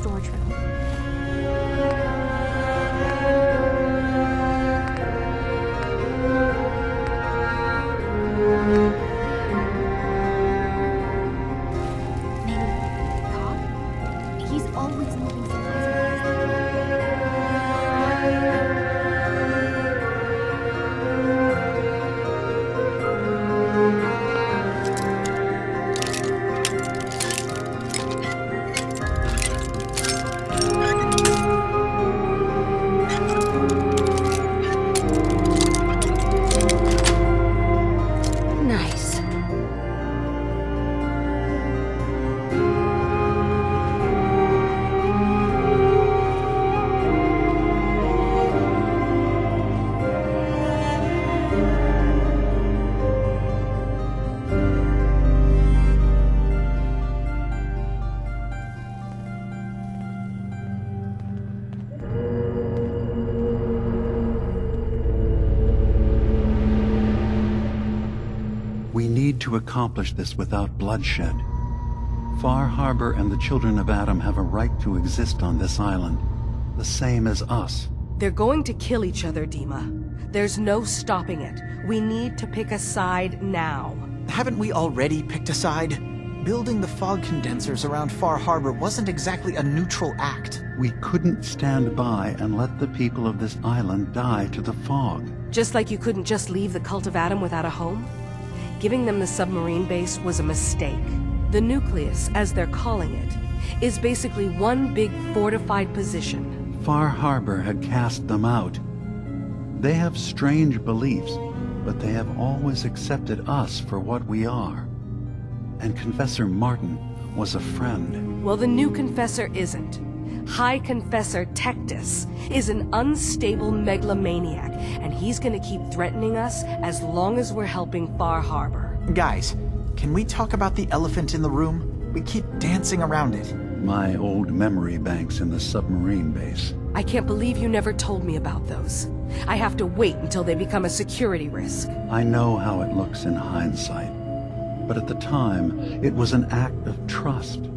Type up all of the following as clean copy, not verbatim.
storage room. Maybe Cobb? He's always moving supplies around. Nice. We need to accomplish this without bloodshed. Far Harbor and the children of Adam have a right to exist on this island, the same as us. They're going to kill each other, Dima. There's no stopping it. We need to pick a side now. Haven't we already picked a side? Building the fog condensers around Far Harbor wasn't exactly a neutral act. We couldn't stand by and let the people of this island die to the fog. Just like you couldn't just leave the Cult of Adam without a home? Giving them the submarine base was a mistake. The nucleus, as they're calling it, is basically one big fortified position. Far Harbor had cast them out. They have strange beliefs, but they have always accepted us for what we are. And Confessor Martin was a friend. Well, the new Confessor isn't. High Confessor Tectus is an unstable megalomaniac, and he's gonna keep threatening us as long as we're helping Far Harbor. Guys, can we talk about the elephant in the room? We keep dancing around it. My old memory banks in the submarine base. I can't believe you never told me about those. I have to wait until they become a security risk. I know how it looks in hindsight, but at the time, it was an act of trust.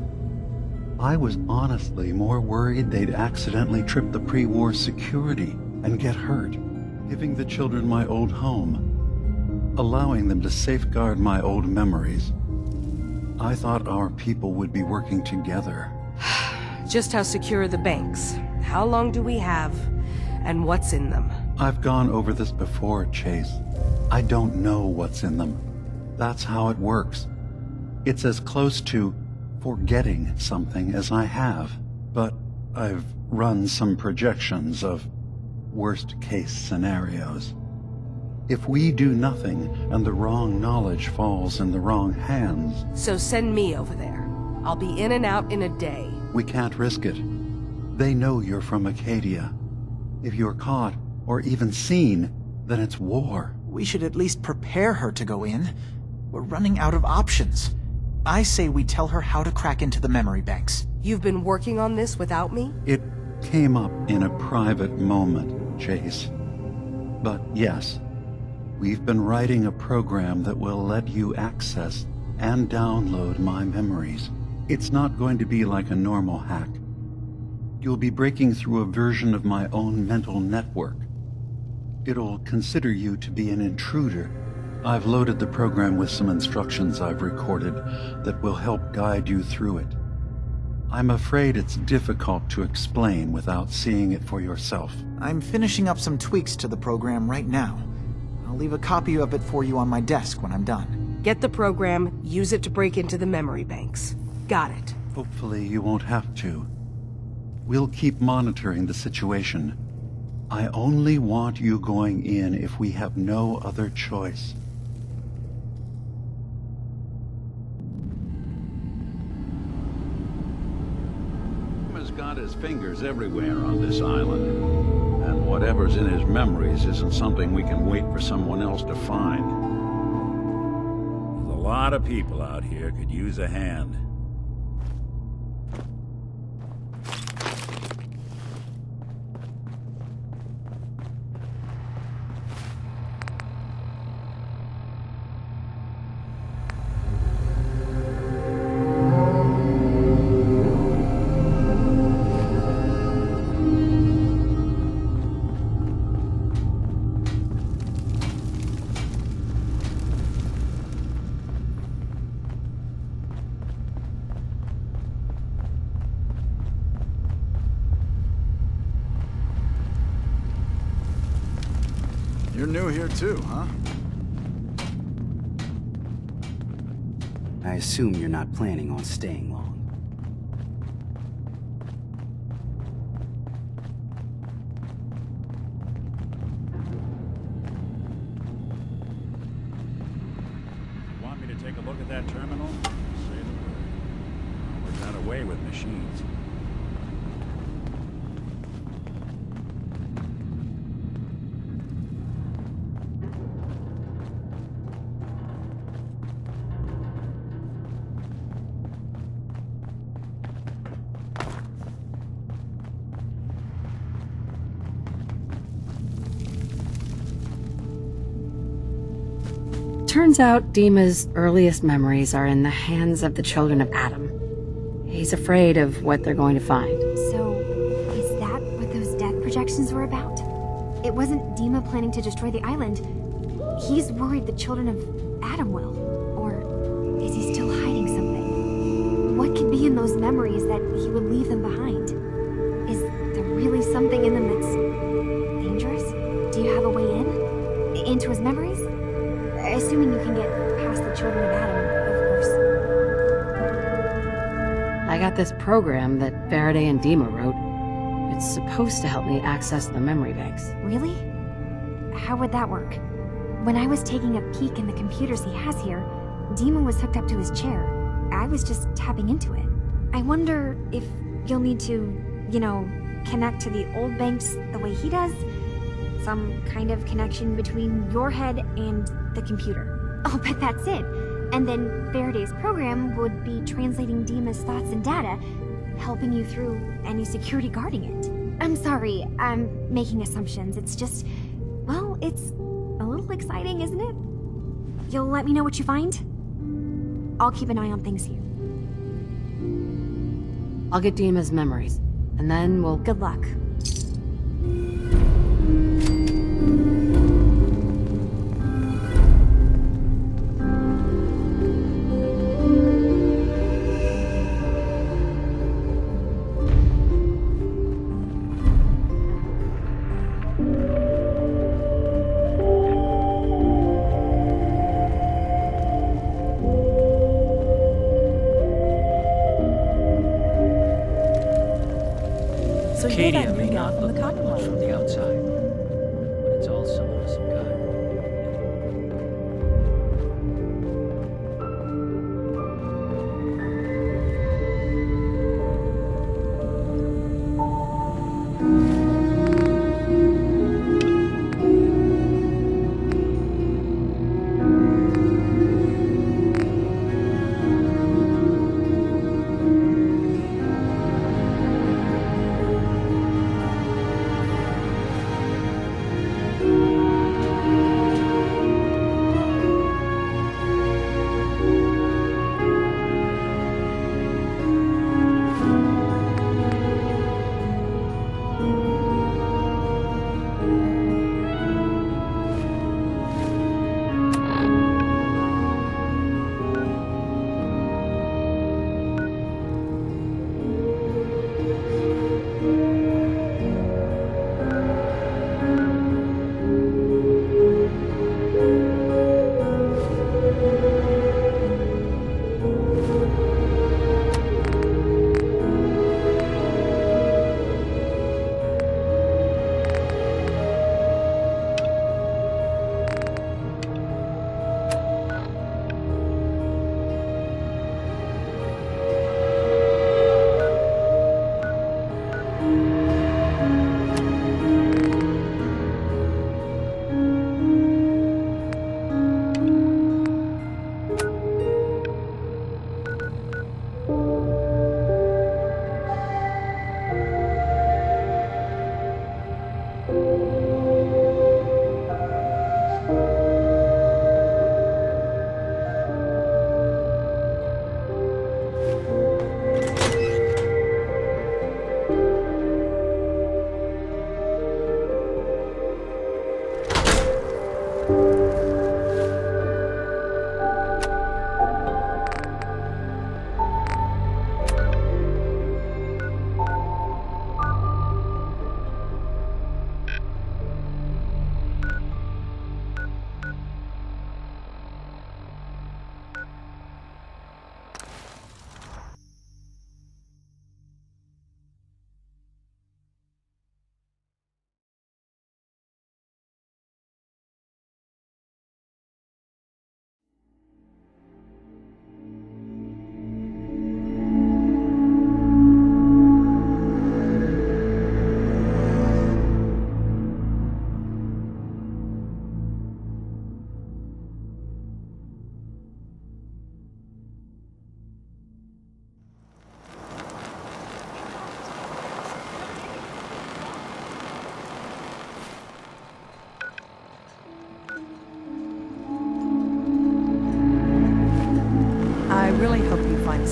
I was honestly more worried they'd accidentally trip the pre-war security and get hurt, giving the children my old home, allowing them to safeguard my old memories. I thought our people would be working together. Just how secure are the banks? How long do we have? And what's in them? I've gone over this before, Chase. I don't know what's in them. That's how it works. It's as close to forgetting something as I have, but I've run some projections of worst-case scenarios. If we do nothing and the wrong knowledge falls in the wrong hands... So send me over there. I'll be in and out in a day. We can't risk it. They know you're from Acadia. If you're caught, or even seen, then it's war. We should at least prepare her to go in. We're running out of options. I say we tell her how to crack into the memory banks. You've been working on this without me? It came up in a private moment, Chase. But yes, we've been writing a program that will let you access and download my memories. It's not going to be like a normal hack. You'll be breaking through a version of my own mental network. It'll consider you to be an intruder. I've loaded the program with some instructions I've recorded that will help guide you through it. I'm afraid it's difficult to explain without seeing it for yourself. I'm finishing up some tweaks to the program right now. I'll leave a copy of it for you on my desk when I'm done. Get the program, use it to break into the memory banks. Got it. Hopefully you won't have to. We'll keep monitoring the situation. I only want you going in if we have no other choice. Has got his fingers everywhere on this island. And whatever's in his memories isn't something we can wait for someone else to find. There's a lot of people out here could use a hand. You're new here too, huh? I assume you're not planning on staying long. Want me to take a look at that terminal? Say the word. We're not away with machines. Turns out Dima's earliest memories are in the hands of the children of Adam. He's afraid of what they're going to find. So, is that what those death projections were about? It wasn't Dima planning to destroy the island. He's worried the children of Adam will. Or is he still hiding something? What could be in those memories that he would leave them behind? Is there really something in them that's dangerous? Do you have a way in? Into his memories? Assuming you can get past the children of Adam, of course. I got this program that Faraday and Dima wrote. It's supposed to help me access the memory banks. Really? How would that work? When I was taking a peek in the computers he has here, Dima was hooked up to his chair. I was just tapping into it. I wonder if you'll need to, connect to the old banks the way he does? Some kind of connection between your head and the computer. I'll bet that's it. And then Faraday's program would be translating Dima's thoughts and data, helping you through any security guarding it. I'm sorry, I'm making assumptions. It's just, well, it's a little exciting, isn't it? You'll let me know what you find? I'll keep an eye on things here. I'll get Dima's memories, and then we'll... Good luck. Acadia may not look like much from the outside, but it's all someone of some kind.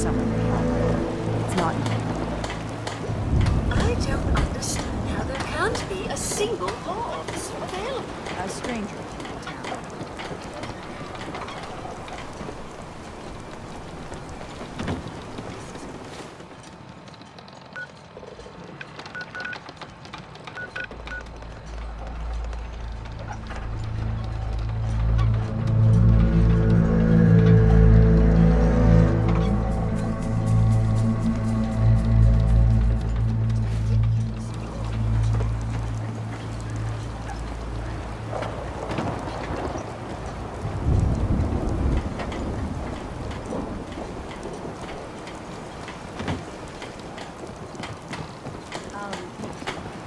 summer harbor. It's not I don't understand how there can't be a single box available. a stranger to town.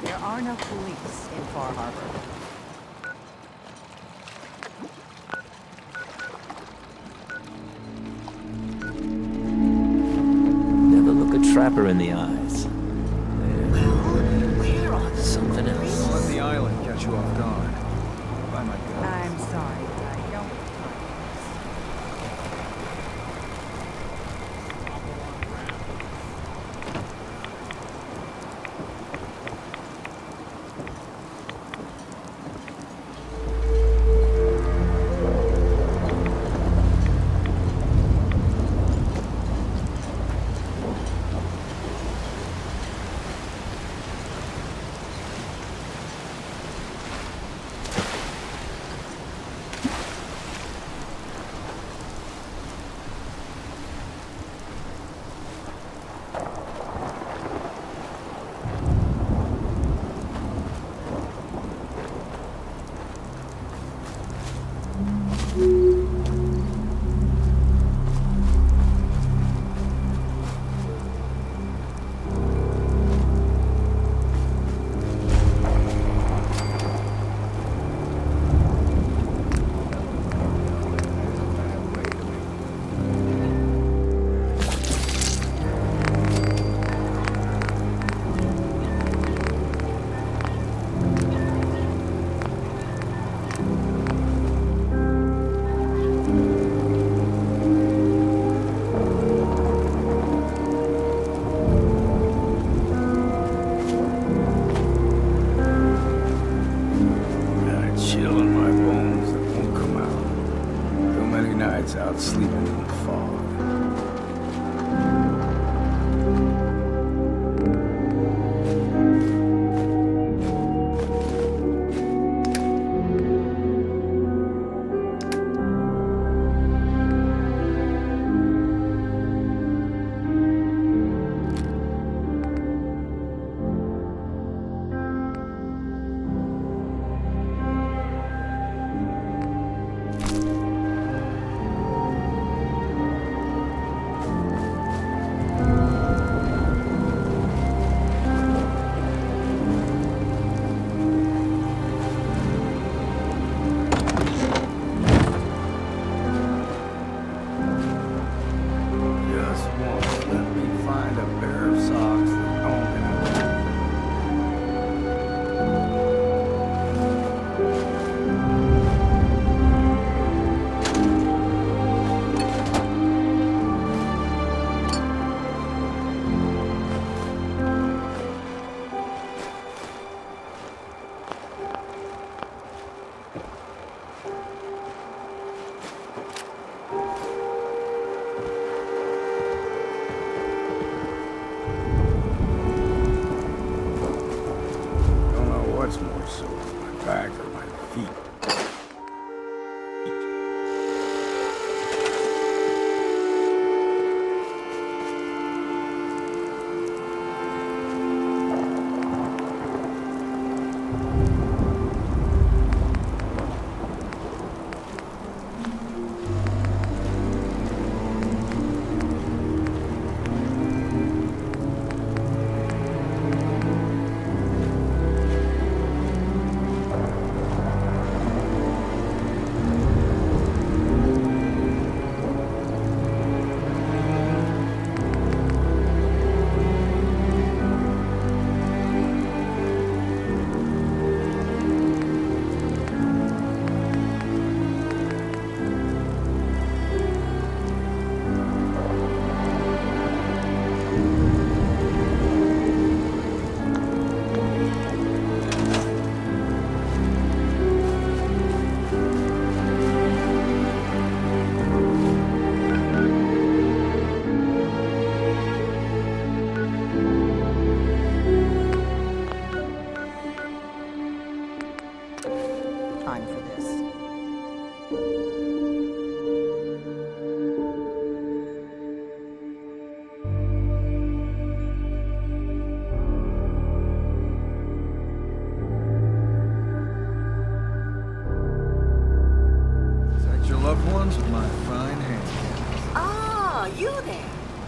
There are no police in Far Harbor. Never look a trapper in the eyes. Well, we're on Something else. Don't let the island catch you off guard. By my gun. I'm sorry, I don't. Got a chill in my bones that won't come out. Too many nights out sleeping in the fog.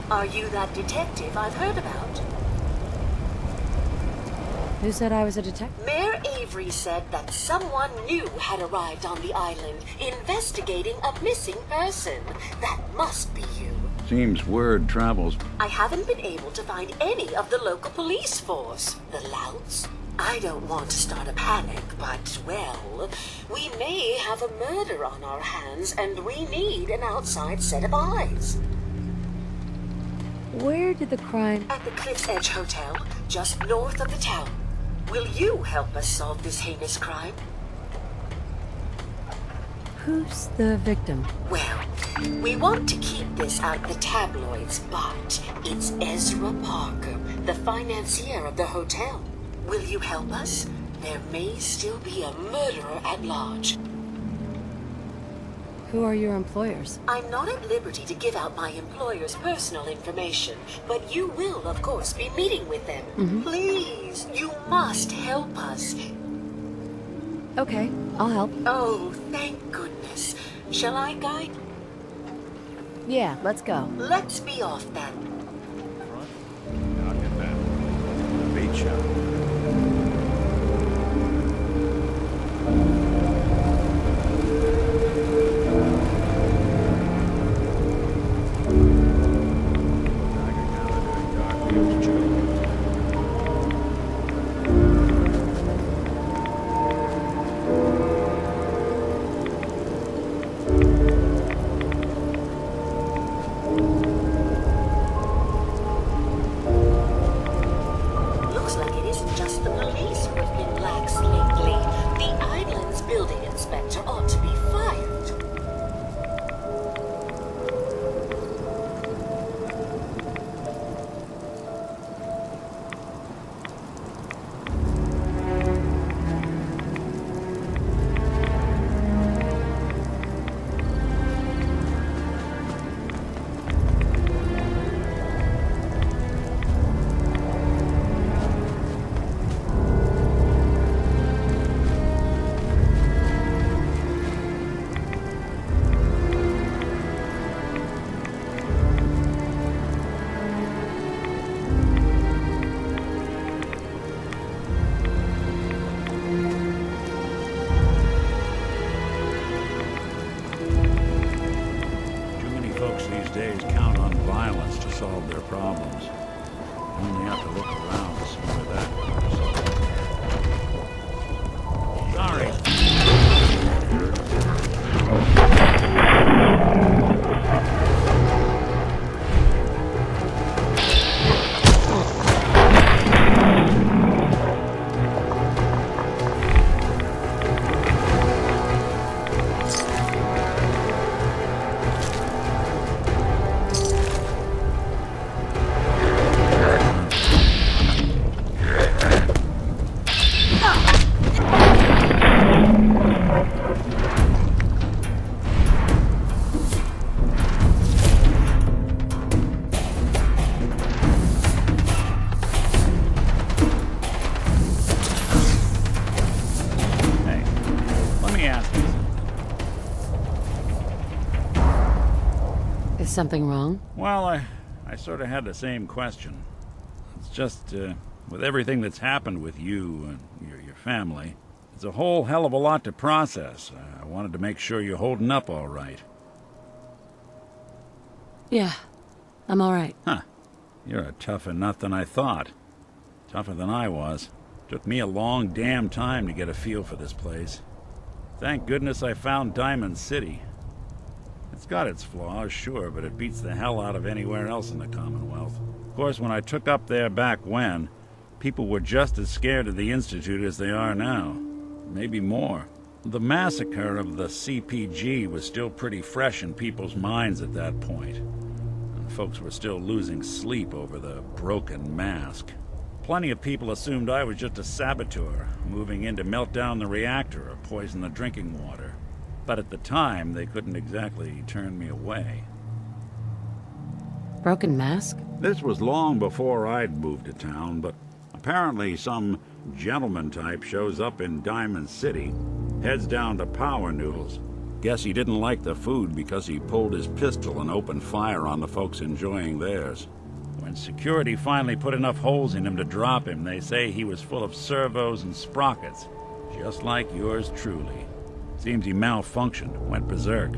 Are you that detective I've heard about? Who said I was a detective? Mayor Avery said that someone new had arrived on the island, investigating a missing person. That must be you. Seems word travels. I haven't been able to find any of the local police force. The louts? I don't want to start a panic, but, well, we may have a murder on our hands, and we need an outside set of eyes. Where did the crime... At the Cliff's Edge Hotel, just north of the town. Will you help us solve this heinous crime? Who's the victim? Well, we want to keep this out of the tabloids, but it's Ezra Parker, the financier of the hotel. Will you help us? There may still be a murderer at large. Who are your employers? I'm not at liberty to give out my employer's personal information, but you will, of course, be meeting with them. Please, you must help us. Okay, I'll help. Oh, thank goodness. Shall I guide? Yeah, let's go. Let's be off then. I'll get that. Beach out. Looks like it isn't just the police who have been lax lately. The island's building inspector ought to be fired. Too many folks these days count on violence to solve their problems. Only have to look around to see where that goes. Sorry. Hey, let me ask you something. Is something wrong? Well, I sort of had the same question. It's just, with everything that's happened with you and your family, it's a whole hell of a lot to process. I wanted to make sure you're holding up all right. Yeah, I'm all right. Huh. You're a tougher nut than I thought. Tougher than I was. Took me a long damn time to get a feel for this place. Thank goodness I found Diamond City. It's got its flaws, sure, but it beats the hell out of anywhere else in the Commonwealth. Of course, when I took up there back when, people were just as scared of the Institute as they are now. Maybe more. The massacre of the CPG was still pretty fresh in people's minds at that point. And folks were still losing sleep over the broken mask. Plenty of people assumed I was just a saboteur, moving in to melt down the reactor or poison the drinking water. But at the time, they couldn't exactly turn me away. Broken mask? This was long before I'd moved to town, but apparently some gentleman type shows up in Diamond City, heads down to Power Noodles, Guess he didn't like the food because he pulled his pistol and opened fire on the folks enjoying theirs. When security finally put enough holes in him to drop him, they say he was full of servos and sprockets, just like yours truly. Seems he malfunctioned, went berserk.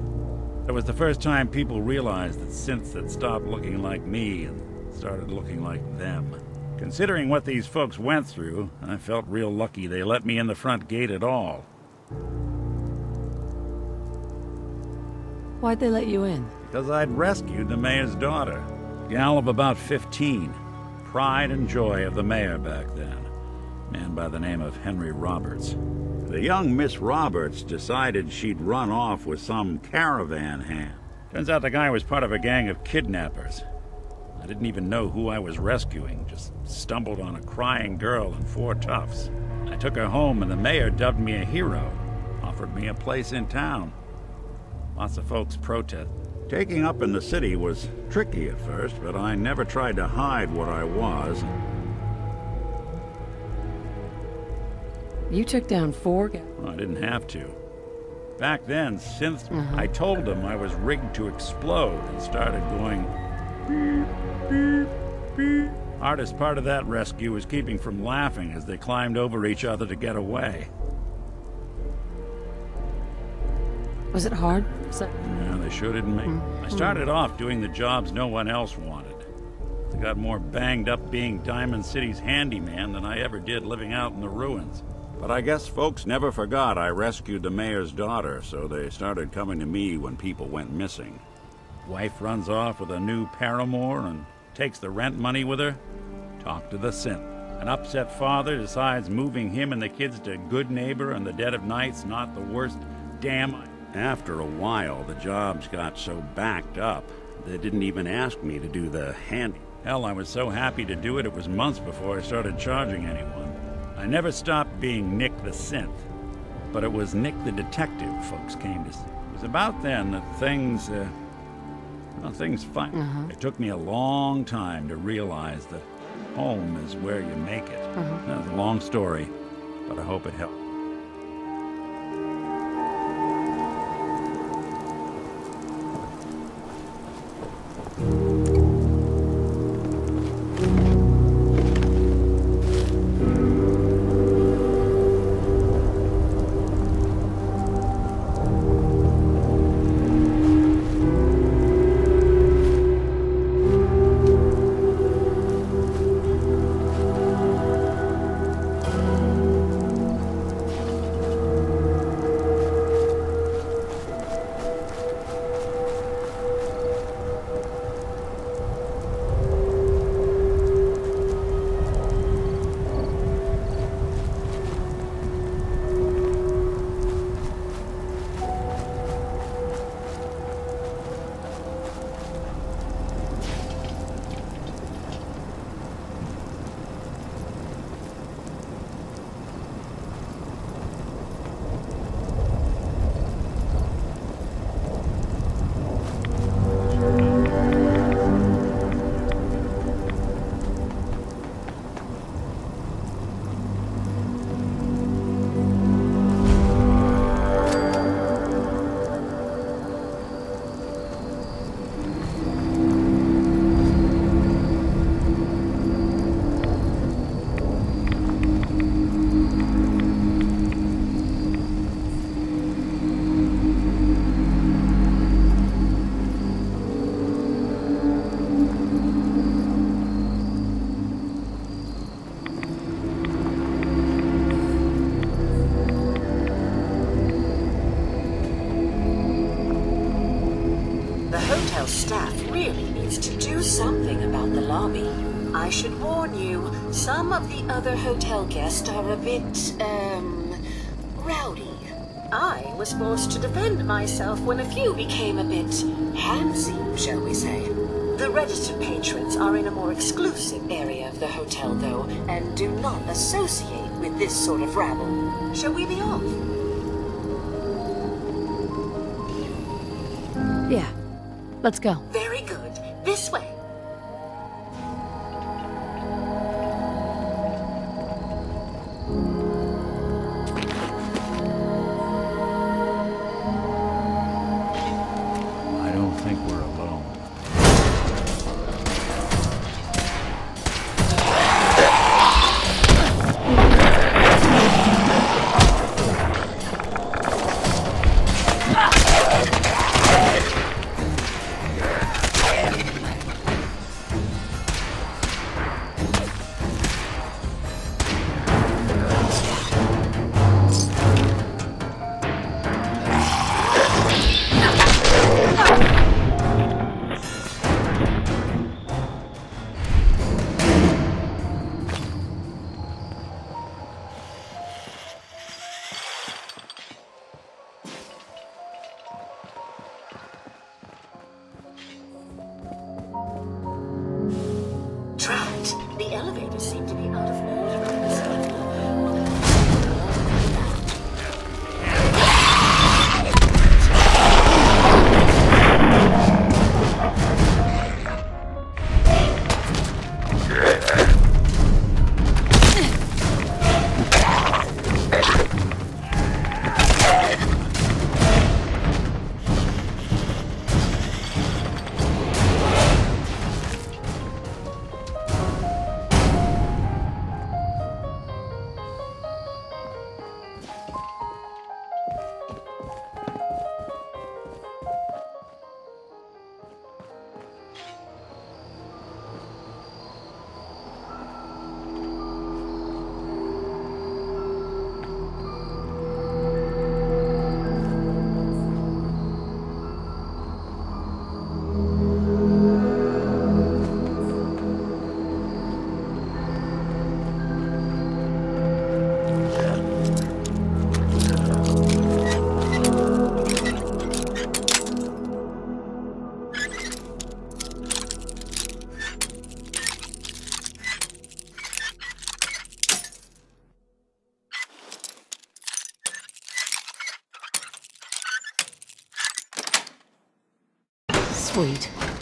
It was the first time people realized that synths had stopped looking like me and started looking like them. Considering what these folks went through, I felt real lucky they let me in the front gate at all. Why'd they let you in? Because I'd rescued the mayor's daughter. Gal of about 15. Pride and joy of the mayor back then. Man by the name of Henry Roberts. The young Miss Roberts decided she'd run off with some caravan hand. Turns out the guy was part of a gang of kidnappers. I didn't even know who I was rescuing, just stumbled on a crying girl and 4 toughs. I took her home and the mayor dubbed me a hero, offered me a place in town. Lots of folks protest. Taking up in the city was tricky at first, but I never tried to hide what I was. You took down 4 guys. Well, I didn't have to. Back then, synths, I told them I was rigged to explode and started going beep, beep, beep. Hardest part of that rescue was keeping from laughing as they climbed over each other to get away. Was it hard? Yeah, they sure didn't make it. I started off doing the jobs no one else wanted. I got more banged up being Diamond City's handyman than I ever did living out in the ruins. But I guess folks never forgot I rescued the mayor's daughter, so they started coming to me when people went missing. Wife runs off with a new paramour and takes the rent money with her. Talk to the synth. An upset father decides moving him and the kids to Good Neighbor in the dead of night's not the worst damn. After a while, the jobs got so backed up, they didn't even ask me to do the handy. Hell, I was so happy to do it, it was months before I started charging anyone. I never stopped being Nick the Synth, but it was Nick the Detective folks came to see. It was about then that things It took me a long time to realize that home is where you make it. That's a long story, but I hope it helped. Staff really needs to do something about the lobby. I should warn you, some of the other hotel guests are a bit, rowdy. I was forced to defend myself when a few became a bit handsy, shall we say. The registered patrons are in a more exclusive area of the hotel, though, and do not associate with this sort of rabble. Shall we be off? Yeah. Let's go. Very good. This way. Wait.